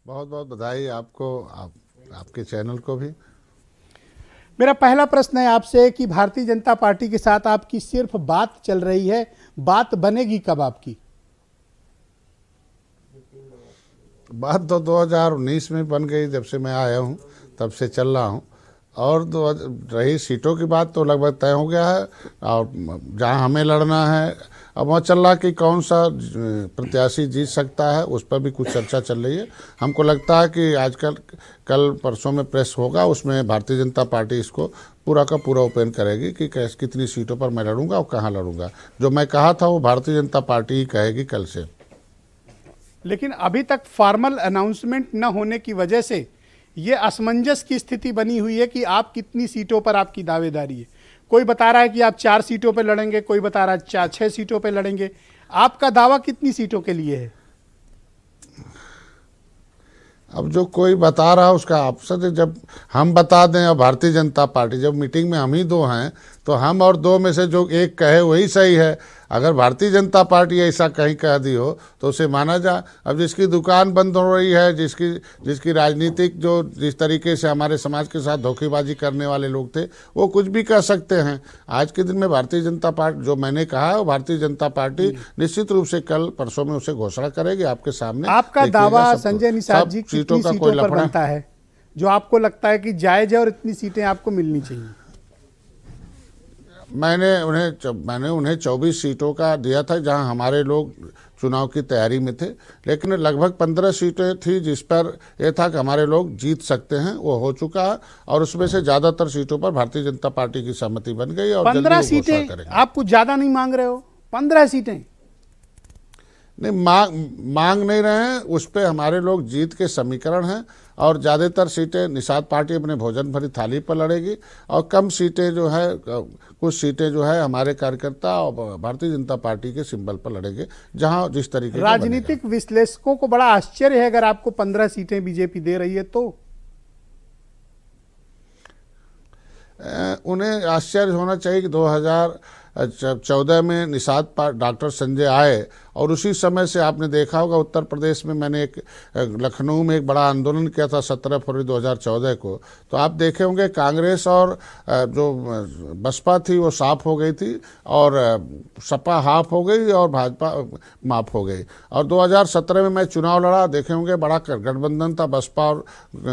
बहुत बहुत बधाई आपको, आपके चैनल को भी। मेरा पहला प्रश्न है आपसे कि भारतीय जनता पार्टी के साथ आपकी सिर्फ बात चल रही है, बात बनेगी कब आपकी? बात तो 2019 में बन गई, जब से मैं आया हूँ तब से चल रहा हूँ। और रही सीटों की बात तो लगभग तय हो गया है, और जहाँ हमें लड़ना है अब वहाँ चल रहा कि कौन सा प्रत्याशी जीत सकता है, उस पर भी कुछ चर्चा चल रही है। हमको लगता है कि आजकल कल परसों में प्रेस होगा, उसमें भारतीय जनता पार्टी इसको पूरा का पूरा ओपन करेगी कि कितनी सीटों पर मैं लड़ूंगा और कहाँ लड़ूंगा। जो मैं कहा था वो भारतीय जनता पार्टी ही कहेगी कल से। लेकिन अभी तक फॉर्मल अनाउंसमेंट न होने की वजह से ये असमंजस की स्थिति बनी हुई है कि आप कितनी सीटों पर आपकी दावेदारी है। कोई बता रहा है कि आप 4 सीटों पर लड़ेंगे, कोई बता रहा है 6 सीटों पर लड़ेंगे। आपका दावा कितनी सीटों के लिए है? अब जो कोई बता रहा है उसका ऑप्शन है, जब हम बता दें और भारतीय जनता पार्टी, जब मीटिंग में हम ही दो हैं तो हम और दो में से जो एक कहे वही सही है। अगर भारतीय जनता पार्टी ऐसा कहीं कह दी हो तो उसे माना जा। अब जिसकी दुकान बंद हो रही है, जिसकी राजनीतिक जो जिस तरीके से हमारे समाज के साथ धोखेबाजी करने वाले लोग थे, वो कुछ भी कह सकते हैं। आज के दिन में भारतीय जनता पार्टी, जो मैंने कहा है, भारतीय जनता पार्टी निश्चित रूप से कल परसों में उसे घोषणा करेगी आपके सामने। आपका दावा संजय निषाद जी कितनी सीटों पर बनता है जो आपको लगता है कि जायज है और इतनी सीटें आपको मिलनी चाहिए? मैंने उन्हें 24 सीटों का दिया था जहां हमारे लोग चुनाव की तैयारी में थे, लेकिन लगभग 15 सीटें थी जिस पर यह था कि हमारे लोग जीत सकते हैं, वो हो चुका है। और उसमें से ज़्यादातर सीटों पर भारतीय जनता पार्टी की सहमति बन गई और 15 सीटें आप कुछ ज़्यादा नहीं मांग रहे हो? 15 सीटें नहीं मांग नहीं रहे हैं, उस पर हमारे लोग जीत के समीकरण हैं। और ज़्यादातर सीटें निषाद पार्टी अपने भोजन भरी थाली पर लड़ेगी, और कम सीटें जो है, कुछ सीटें जो है हमारे कार्यकर्ता और भारतीय जनता पार्टी के सिंबल पर लड़ेंगे, जहां जिस तरीके राजनीतिक विश्लेषकों को बड़ा आश्चर्य है अगर आपको 15 सीटें बीजेपी दे रही है तो। उन्हें आश्चर्य होना चाहिए कि 2014 में निषाद डॉक्टर संजय आए, और उसी समय से आपने देखा होगा उत्तर प्रदेश में मैंने लखनऊ में एक बड़ा आंदोलन किया था 17 फरवरी 2014 को। तो आप देखे होंगे कांग्रेस और जो बसपा थी वो साफ हो गई थी, और सपा हाफ हो गई और भाजपा माफ हो गई। और 2017 में मैं चुनाव लड़ा, देखे होंगे बड़ा गठबंधन था बसपा और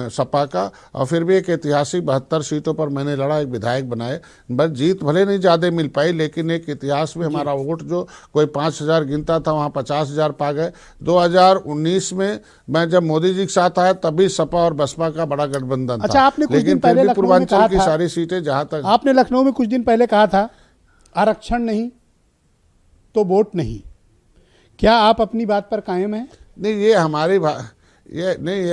सपा का, और फिर भी एक ऐतिहासिक 72 सीटों पर मैंने लड़ा, एक विधायक बनाए। बस जीत भले नहीं ज़्यादा मिल पाई, लेकिन एक इतिहास में हमारा वोट जो कोई 5000 गिनता था वहाँ 50,000 पा गए। 2019 में मैं जब मोदी जी के साथ आया तभी सपा और बसपा का बड़ा गठबंधन था। अच्छा, आपने कुछ दिन पहले पूर्वांचल की सारी सीटें जहां तक, आपने लखनऊ में कुछ दिन पहले कहा था आरक्षण नहीं तो वोट नहीं, क्या आप अपनी बात पर कायम हैं? नहीं, ये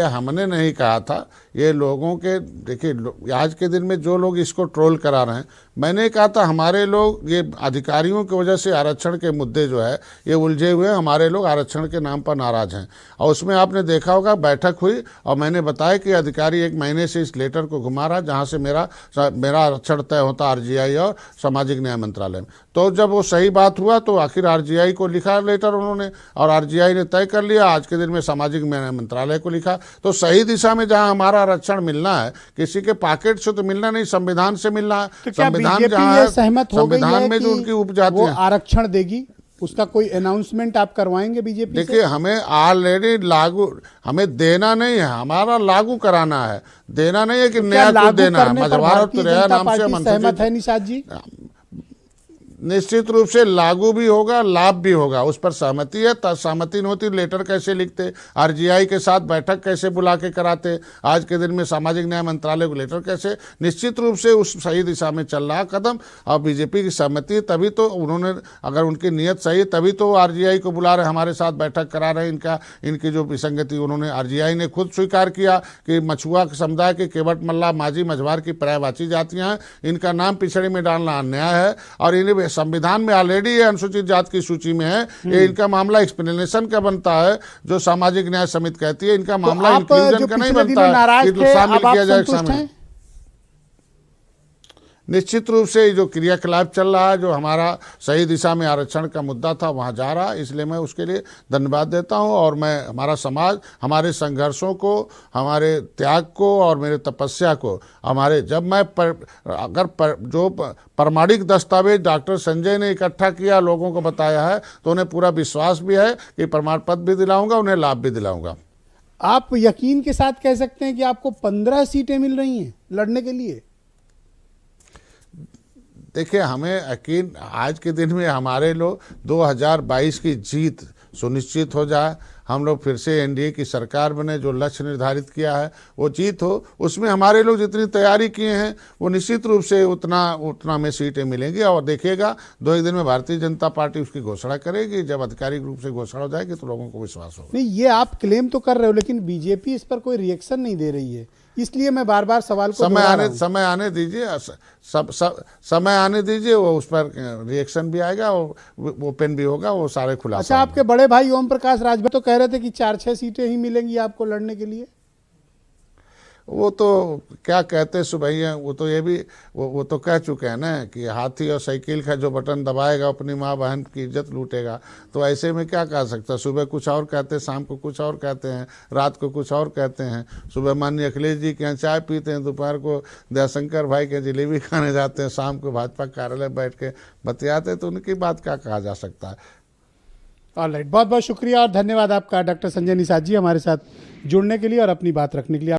हमने नहीं कहा था, ये लोगों के, देखिए आज के दिन में जो लोग इसको ट्रोल करा रहे हैं, मैंने कहा था हमारे लोग, ये अधिकारियों की वजह से आरक्षण के मुद्दे जो है ये उलझे हुए हैं, हमारे लोग आरक्षण के नाम पर नाराज हैं। और उसमें आपने देखा होगा बैठक हुई और मैंने बताया कि अधिकारी 1 महीने से इस लेटर को घुमा रहा जहाँ से मेरा आरक्षण तय होता RGI और सामाजिक न्याय मंत्रालय में। तो जब वो सही बात हुआ तो आखिर RGI को लिखा लेटर उन्होंने, और RGI ने तय कर लिया, आज के दिन में सामाजिक न्याय मंत्रालय को लिखा। तो सही दिशा में जहाँ हमारा आरक्षण मिलना है, किसी के पॉकेट से तो मिलना नहीं, संविधान से मिलना है। तो संविधान जहाँ है, संविधान में जो उनकी उपजाति है आरक्षण देगी, उसका कोई अनाउंसमेंट आप करवाएंगे बीजेपी से? देखिए, हमें ऑलरेडी लागू, हमें देना नहीं है, हमारा लागू कराना है। देना नहीं है कि नया कुछ देना है। भारतीय जनता पार्टी सहमत है निषाद जी? निश्चित रूप से लागू भी होगा, लाभ भी होगा, उस पर सहमति है। सहमति नहीं होती लेटर कैसे लिखते, RGI के साथ बैठक कैसे बुला के कराते, आज के दिन में सामाजिक न्याय मंत्रालय को लेटर कैसे। निश्चित रूप से उस सही दिशा में चल रहा कदम, और बीजेपी की सहमति है, तभी तो उन्होंने, अगर उनकी नीयत सही है तभी तो RGI को बुला रहे, हमारे साथ बैठक करा रहे। इनकी जो विसंगति उन्होंने, RGI ने खुद स्वीकार किया कि मछुआ समुदाय के केवट मल्लाह माझी मझवार की पर्यायवाची जातियाँ हैं, इनका नाम पिछड़े में डालना अन्याय है। और इन्हें संविधान में ऑलरेडी ये अनुसूचित जाति की सूची में है। ये इनका मामला एक्सप्लेनेशन का बनता है, जो सामाजिक न्याय समिति कहती है। इनका मामला इंक्लूजन का नहीं बनता है कि शामिल किया जाए। निश्चित रूप से जो क्रियाकलाप चल रहा है, जो हमारा सही दिशा में आरक्षण का मुद्दा था वहाँ जा रहा है, इसलिए मैं उसके लिए धन्यवाद देता हूँ। और मैं हमारा समाज हमारे संघर्षों को, हमारे त्याग को और मेरे तपस्या को, हमारे जब मैं जो प्रमाणिक दस्तावेज डॉक्टर संजय ने इकट्ठा किया, लोगों को बताया है, तो उन्हें पूरा विश्वास भी है कि प्रमाण पत्र भी दिलाऊंगा, उन्हें लाभ भी दिलाऊंगा। आप यकीन के साथ कह सकते हैं कि आपको 15 सीटें मिल रही हैं लड़ने के लिए? देखिए, हमें यकीन आज के दिन में हमारे लोग 2022 की जीत सुनिश्चित हो जाए, हम लोग फिर से एनडीए की सरकार बने, जो लक्ष्य निर्धारित किया है वो जीत हो, उसमें हमारे लोग जितनी तैयारी किए हैं वो निश्चित रूप से उतना में सीटें मिलेंगी। और देखिएगा 2 दिन में भारतीय जनता पार्टी उसकी घोषणा करेगी। जब आधिकारिक रूप से घोषणा हो जाएगी तो लोगों को विश्वास होगा। नहीं, ये आप क्लेम तो कर रहे हो, लेकिन बीजेपी इस पर कोई रिएक्शन नहीं दे रही है, इसलिए मैं बार बार सवाल को समय आने दीजिए, समय आने दीजिए, वो उस पर रिएक्शन भी आएगा, वो ओपन भी होगा, वो सारे खुलासा। अच्छा, आपके बड़े भाई ओम प्रकाश राजभर तो कह रहे थे कि 4-6 सीटें ही मिलेंगी आपको लड़ने के लिए। वो तो क्या कहते हैं सुबह, वो तो ये भी वो तो कह चुके हैं ना कि हाथी और साइकिल का जो बटन दबाएगा अपनी माँ बहन की इज्जत लूटेगा। तो ऐसे में क्या कह सकता है, सुबह कुछ और कहते हैं, शाम को कुछ और कहते हैं, रात को कुछ और कहते हैं। सुबह माननीय अखिलेश जी के यहाँ चाय पीते हैं, दोपहर को दयाशंकर भाई के जलेबी खाने जाते हैं, शाम को भाजपा कार्यालय बैठ के बतियाते हैं। तो उनकी बात क्या कहा जा सकता है। ऑलराइट, बहुत बहुत शुक्रिया और धन्यवाद आपका डॉक्टर संजय निषाद जी हमारे साथ जुड़ने के लिए और अपनी बात रखने के लिए।